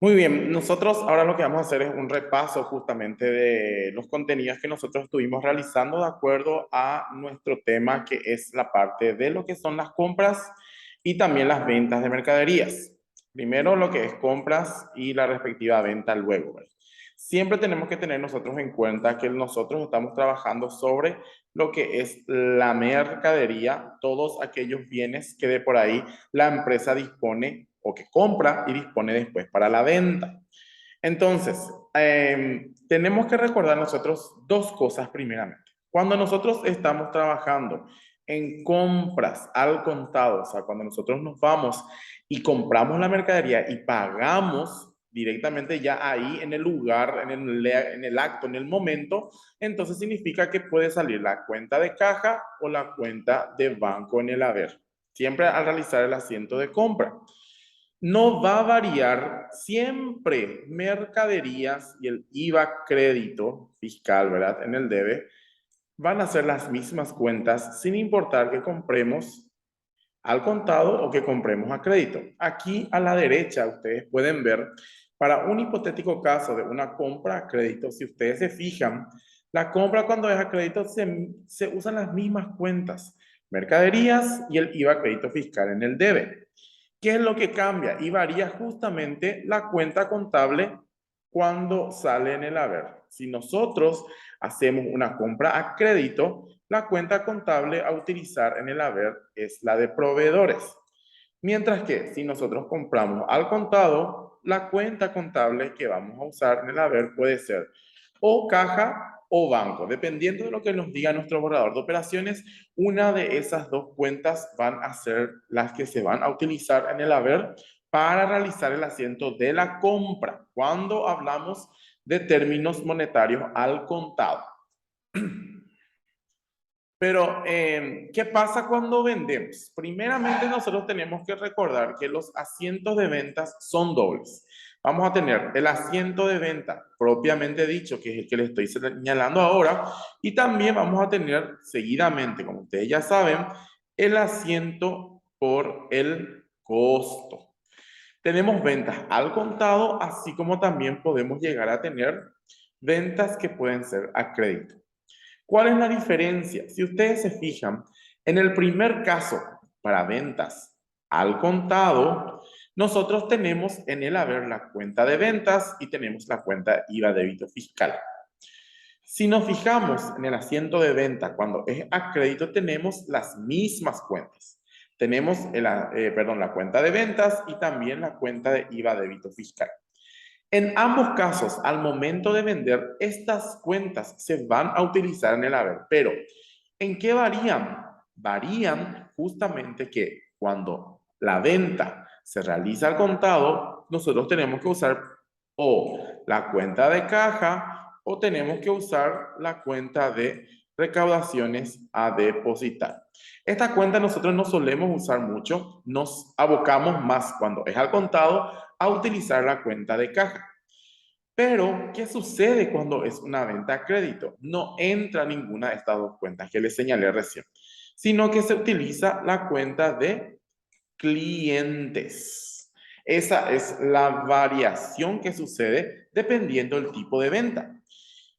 Muy bien, nosotros ahora lo que vamos a hacer es un repaso justamente de los contenidos que nosotros estuvimos realizando de acuerdo a nuestro tema, que es la parte de lo que son las compras y también las ventas de mercaderías. Primero lo que es compras y la respectiva venta luego, ¿verdad? Siempre tenemos que tener nosotros en cuenta que nosotros estamos trabajando sobre lo que es la mercadería, todos aquellos bienes que de por ahí la empresa dispone o que compra y dispone después para la venta. Entonces, tenemos que recordar nosotros dos cosas primeramente. Cuando nosotros estamos trabajando en compras al contado, o sea, cuando nosotros nos vamos y compramos la mercadería y pagamos directamente ya ahí en el lugar, en el acto, en el momento, entonces significa que puede salir la cuenta de caja o la cuenta de banco en el haber, siempre al realizar el asiento de compra. No va a variar siempre mercaderías y el IVA crédito fiscal, ¿verdad? En el debe, van a ser las mismas cuentas sin importar que compremos al contado o que compremos a crédito. Aquí a la derecha ustedes pueden ver, para un hipotético caso de una compra a crédito, si ustedes se fijan, la compra cuando es a crédito se usan las mismas cuentas, mercaderías y el IVA crédito fiscal en el debe. ¿Qué es lo que cambia? Y varía justamente la cuenta contable cuando sale en el haber. Si nosotros hacemos una compra a crédito, la cuenta contable a utilizar en el haber es la de proveedores. Mientras que si nosotros compramos al contado, la cuenta contable que vamos a usar en el haber puede ser o caja o banco. Dependiendo de lo que nos diga nuestro borrador de operaciones, una de esas dos cuentas van a ser las que se van a utilizar en el haber para realizar el asiento de la compra, cuando hablamos de términos monetarios al contado. Pero, ¿qué pasa cuando vendemos? Primeramente, nosotros tenemos que recordar que los asientos de ventas son dobles. Vamos a tener el asiento de venta propiamente dicho, que es el que les estoy señalando ahora, y también vamos a tener seguidamente, como ustedes ya saben, el asiento por el costo. Tenemos ventas al contado, así como también podemos llegar a tener ventas que pueden ser a crédito. ¿Cuál es la diferencia? Si ustedes se fijan, en el primer caso, para ventas al contado, nosotros tenemos en el haber la cuenta de ventas y tenemos la cuenta IVA débito fiscal. Si nos fijamos en el asiento de venta, cuando es a crédito, tenemos las mismas cuentas. Tenemos la cuenta de ventas y también la cuenta de IVA débito fiscal. En ambos casos, al momento de vender, estas cuentas se van a utilizar en el haber, pero ¿en qué varían? Varían justamente que cuando la venta se realiza al contado, nosotros tenemos que usar o la cuenta de caja o tenemos que usar la cuenta de recaudaciones a depositar. Esta cuenta nosotros no solemos usar mucho, nos abocamos más cuando es al contado a utilizar la cuenta de caja. Pero, ¿qué sucede cuando es una venta a crédito? No entra ninguna de estas dos cuentas que les señalé recién, sino que se utiliza la cuenta de clientes. Esa es la variación que sucede dependiendo del tipo de venta.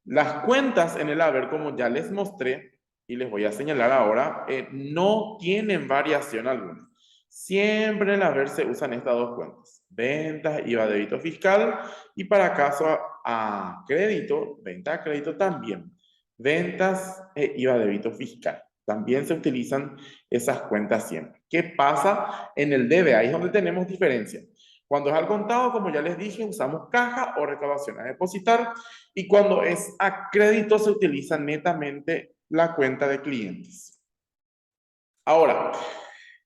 Las cuentas en el haber, como ya les mostré y les voy a señalar ahora, no tienen variación alguna. Siempre en el haber se usan estas dos cuentas: ventas, IVA débito fiscal, y para caso a crédito, venta a crédito también, ventas e IVA débito fiscal. También se utilizan esas cuentas siempre. ¿Qué pasa en el debe? Ahí es donde tenemos diferencia. Cuando es al contado, como ya les dije, usamos caja o recaudación a depositar. Y cuando es a crédito, se utiliza netamente la cuenta de clientes. Ahora,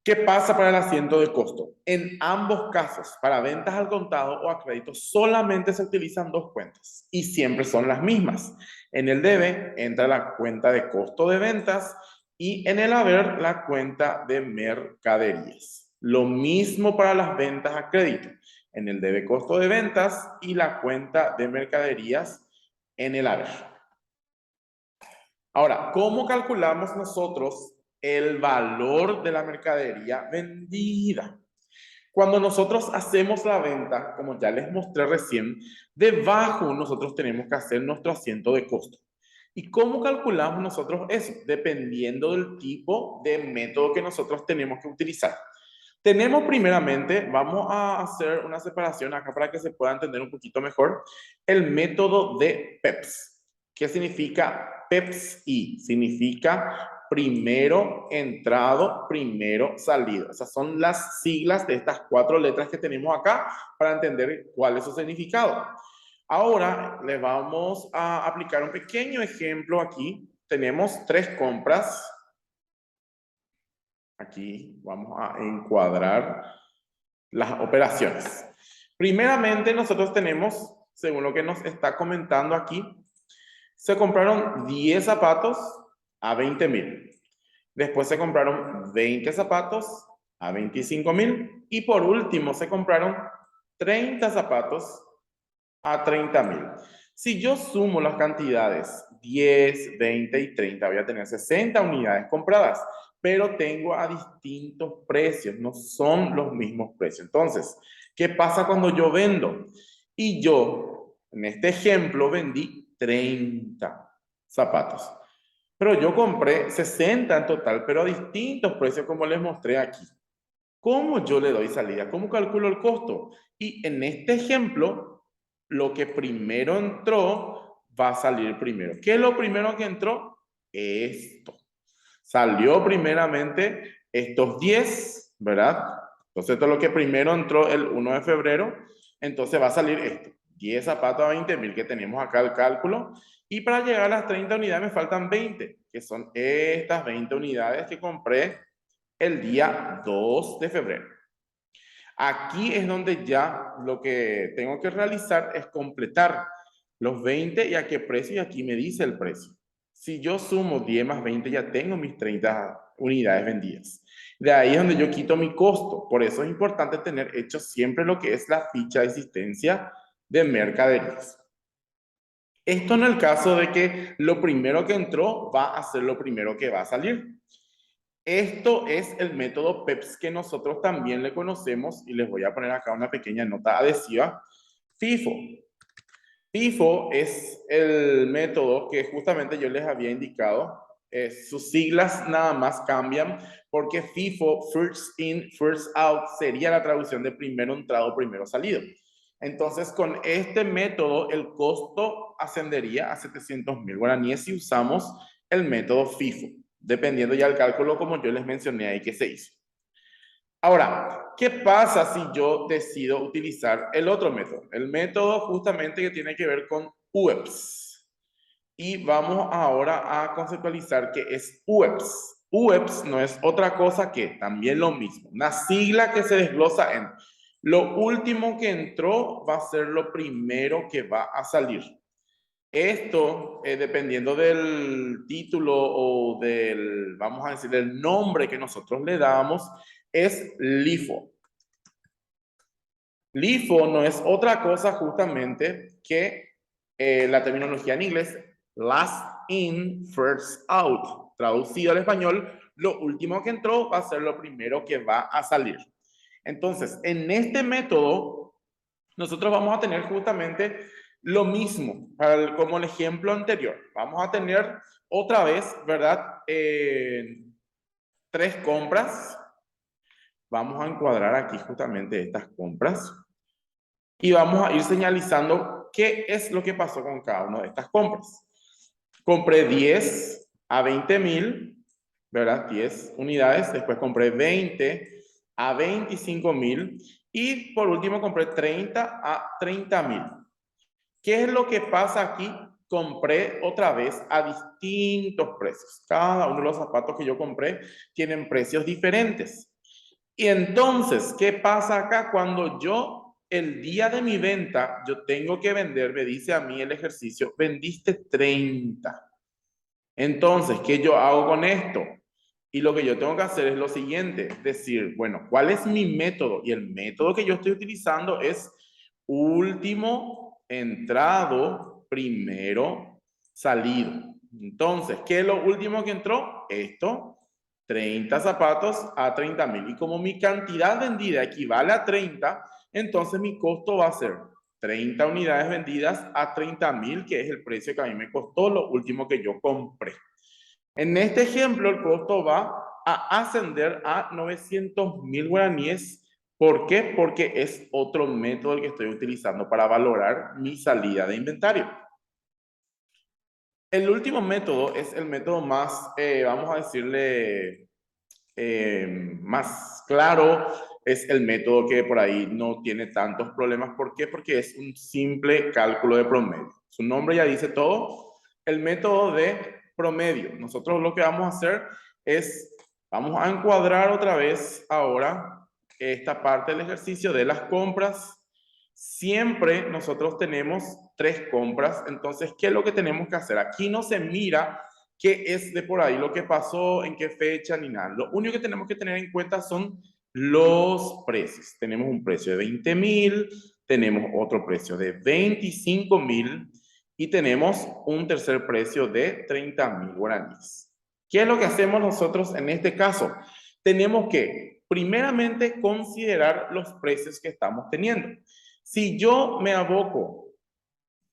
¿qué pasa para el asiento de costo? En ambos casos, para ventas al contado o a crédito, solamente se utilizan dos cuentas y siempre son las mismas. En el debe entra la cuenta de costo de ventas y en el haber la cuenta de mercaderías. Lo mismo para las ventas a crédito. En el debe costo de ventas y la cuenta de mercaderías en el haber. Ahora, ¿cómo calculamos nosotros el valor de la mercadería vendida? Cuando nosotros hacemos la venta, como ya les mostré recién, debajo nosotros tenemos que hacer nuestro asiento de costo. ¿Y cómo calculamos nosotros eso? Dependiendo del tipo de método que nosotros tenemos que utilizar. Tenemos primeramente, vamos a hacer una separación acá para que se pueda entender un poquito mejor, el método de PEPS. ¿Qué significa PEPS-I? Significa primero entrado, primero salido. Esas son las siglas de estas 4 letras que tenemos acá para entender cuál es su significado. Ahora les vamos a aplicar un pequeño ejemplo aquí. Tenemos 3 compras. Aquí vamos a encuadrar las operaciones. Primeramente, nosotros tenemos, según lo que nos está comentando aquí, se compraron 10 zapatos a 20,000. Después se compraron 20 zapatos a 25,000. Y por último, se compraron 30 zapatos a 30,000. Si yo sumo las cantidades 10, 20 y 30, voy a tener 60 unidades compradas, pero tengo a distintos precios, no son los mismos precios. Entonces, ¿qué pasa cuando yo vendo? Y yo, en este ejemplo, vendí 30 zapatos, pero yo compré 60 en total, pero a distintos precios como les mostré aquí. ¿Cómo yo le doy salida? ¿Cómo calculo el costo? Y en este ejemplo, lo que primero entró va a salir primero. ¿Qué es lo primero que entró? Esto. Salió primeramente estos 10, ¿verdad? Entonces, esto es lo que primero entró el 1 de febrero. Entonces va a salir esto. 10 zapatos a 20,000 que tenemos acá el cálculo. Y para llegar a las 30 unidades me faltan 20, que son estas 20 unidades que compré el día 2 de febrero. Aquí es donde ya lo que tengo que realizar es completar los 20 y a qué precio, y aquí me dice el precio. Si yo sumo 10 más 20 ya tengo mis 30 unidades vendidas. De ahí es donde yo quito mi costo. Por eso es importante tener hecho siempre lo que es la ficha de existencia de mercaderías. Esto en el caso de que lo primero que entró va a ser lo primero que va a salir. Esto es el método PEPS que nosotros también le conocemos y les voy a poner acá una pequeña nota adhesiva. FIFO. FIFO es el método que justamente yo les había indicado. Sus siglas nada más cambian porque FIFO, First In, First Out, sería la traducción de primero entrado, primero salido. Entonces, con este método, el costo ascendería a 700,000 guaraníes si usamos el método FIFO, dependiendo ya del cálculo como yo les mencioné ahí que se hizo. Ahora, ¿qué pasa si yo decido utilizar el otro método? El método justamente que tiene que ver con UEPS. Y vamos ahora a conceptualizar qué es UEPS. UEPS no es otra cosa que también lo mismo, una sigla que se desglosa en lo último que entró va a ser lo primero que va a salir. Esto, dependiendo del título o del, vamos a decir, el nombre que nosotros le damos, es LIFO. LIFO no es otra cosa justamente que la terminología en inglés, last in, first out. Traducido al español, lo último que entró va a ser lo primero que va a salir. Entonces, en este método, nosotros vamos a tener justamente lo mismo, como el ejemplo anterior. Vamos a tener otra vez, ¿verdad? 3 compras. Vamos a encuadrar aquí justamente estas compras. Y vamos a ir señalizando qué es lo que pasó con cada una de estas compras. Compré 10 a 20,000, ¿verdad? 10 unidades. Después compré 20 a 25,000. Y por último compré 30 a 30,000. ¿Qué es lo que pasa aquí? Compré otra vez a distintos precios. Cada uno de los zapatos que yo compré tienen precios diferentes. Y entonces, ¿qué pasa acá? Cuando yo, el día de mi venta, yo tengo que vender, me dice a mí el ejercicio, vendiste 30. Entonces, ¿qué yo hago con esto? Y lo que yo tengo que hacer es lo siguiente, decir, bueno, ¿cuál es mi método? Y el método que yo estoy utilizando es último entrado, primero salido. Entonces, ¿qué es lo último que entró? Esto, 30 zapatos a 30.000. Y como mi cantidad vendida equivale a 30, entonces mi costo va a ser 30 unidades vendidas a 30.000, que es el precio que a mí me costó lo último que yo compré. En este ejemplo, el costo va a ascender a 900.000 guaraníes. ¿Por qué? Porque es otro método el que estoy utilizando para valorar mi salida de inventario. El último método es el método más, vamos a decirle, más claro. Es el método que por ahí no tiene tantos problemas. ¿Por qué? Porque es un simple cálculo de promedio. Su nombre ya dice todo. El método de promedio. Nosotros lo que vamos a hacer es, vamos a encuadrar otra vez ahora esta parte del ejercicio de las compras. Siempre nosotros tenemos 3 compras. Entonces, ¿qué es lo que tenemos que hacer? Aquí no se mira qué es de por ahí, lo que pasó, en qué fecha, ni nada. Lo único que tenemos que tener en cuenta son los precios. Tenemos un precio de 20.000, tenemos otro precio de 25.000 y tenemos un tercer precio de 30.000 guaraníes. ¿Qué es lo que hacemos nosotros en este caso? Tenemos que, primeramente, considerar los precios que estamos teniendo. Si yo me aboco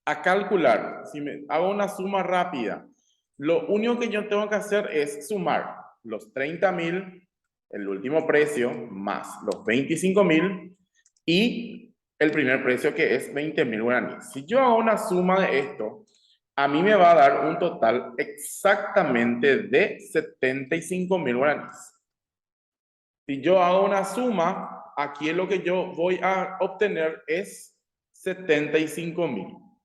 a calcular, si me hago una suma rápida, lo único que yo tengo que hacer es sumar los 30.000, el último precio, más los 25.000 y el primer precio que es 20.000 guaraníes. Si yo hago una suma de esto, a mí me va a dar un total exactamente de 75.000 guaraníes. Si yo hago una suma, aquí lo que yo voy a obtener es 75.000.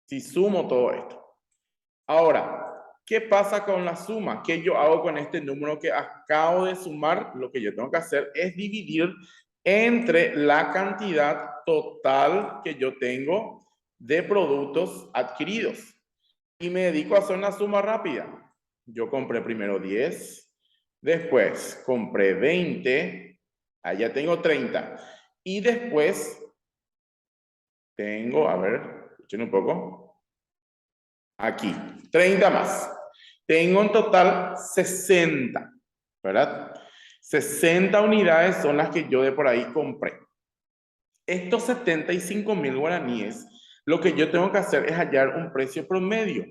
Si sumo todo esto. Ahora, ¿qué pasa con la suma? ¿Qué yo hago con este número que acabo de sumar? Lo que yo tengo que hacer es dividir entre la cantidad total que yo tengo de productos adquiridos. Y me dedico a hacer una suma rápida. Yo compré primero 10, después compré 20, allá tengo 30. Y después tengo, a ver, escuchen un poco. Aquí, 30 más. Tengo en total 60, ¿verdad? 60 unidades son las que yo de por ahí compré. Estos 75.000 guaraníes, lo que yo tengo que hacer es hallar un precio promedio.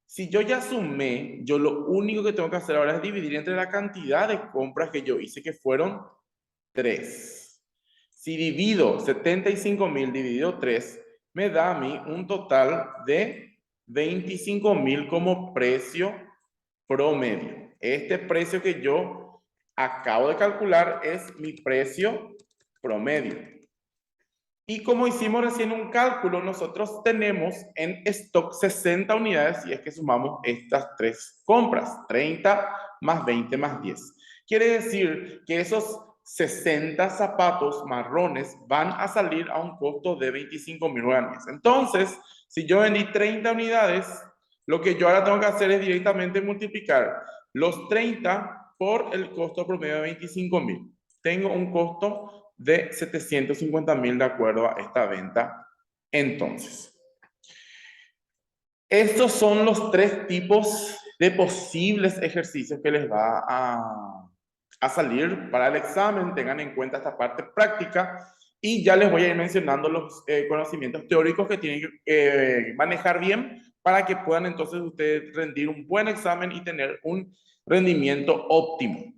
Si yo ya sumé, yo lo único que tengo que hacer ahora es dividir entre la cantidad de compras que yo hice, que fueron 3. Si divido 75.000 dividido 3, me da a mí un total de 25.000 como precio promedio. Este precio que yo acabo de calcular es mi precio promedio. Y como hicimos recién un cálculo, nosotros tenemos en stock 60 unidades si es que sumamos estas 3 compras, 30 más 20 más 10. Quiere decir que esos 60 zapatos marrones van a salir a un costo de 25.000 guaraníes. Entonces, si yo vendí 30 unidades, lo que yo ahora tengo que hacer es directamente multiplicar los 30 por el costo promedio de 25.000. Tengo un costo de 750.000 de acuerdo a esta venta. Entonces, estos son los 3 tipos de posibles ejercicios que les va a salir para el examen. Tengan en cuenta esta parte práctica y ya les voy a ir mencionando los conocimientos teóricos que tienen que manejar bien para que puedan entonces ustedes rendir un buen examen y tener un rendimiento óptimo.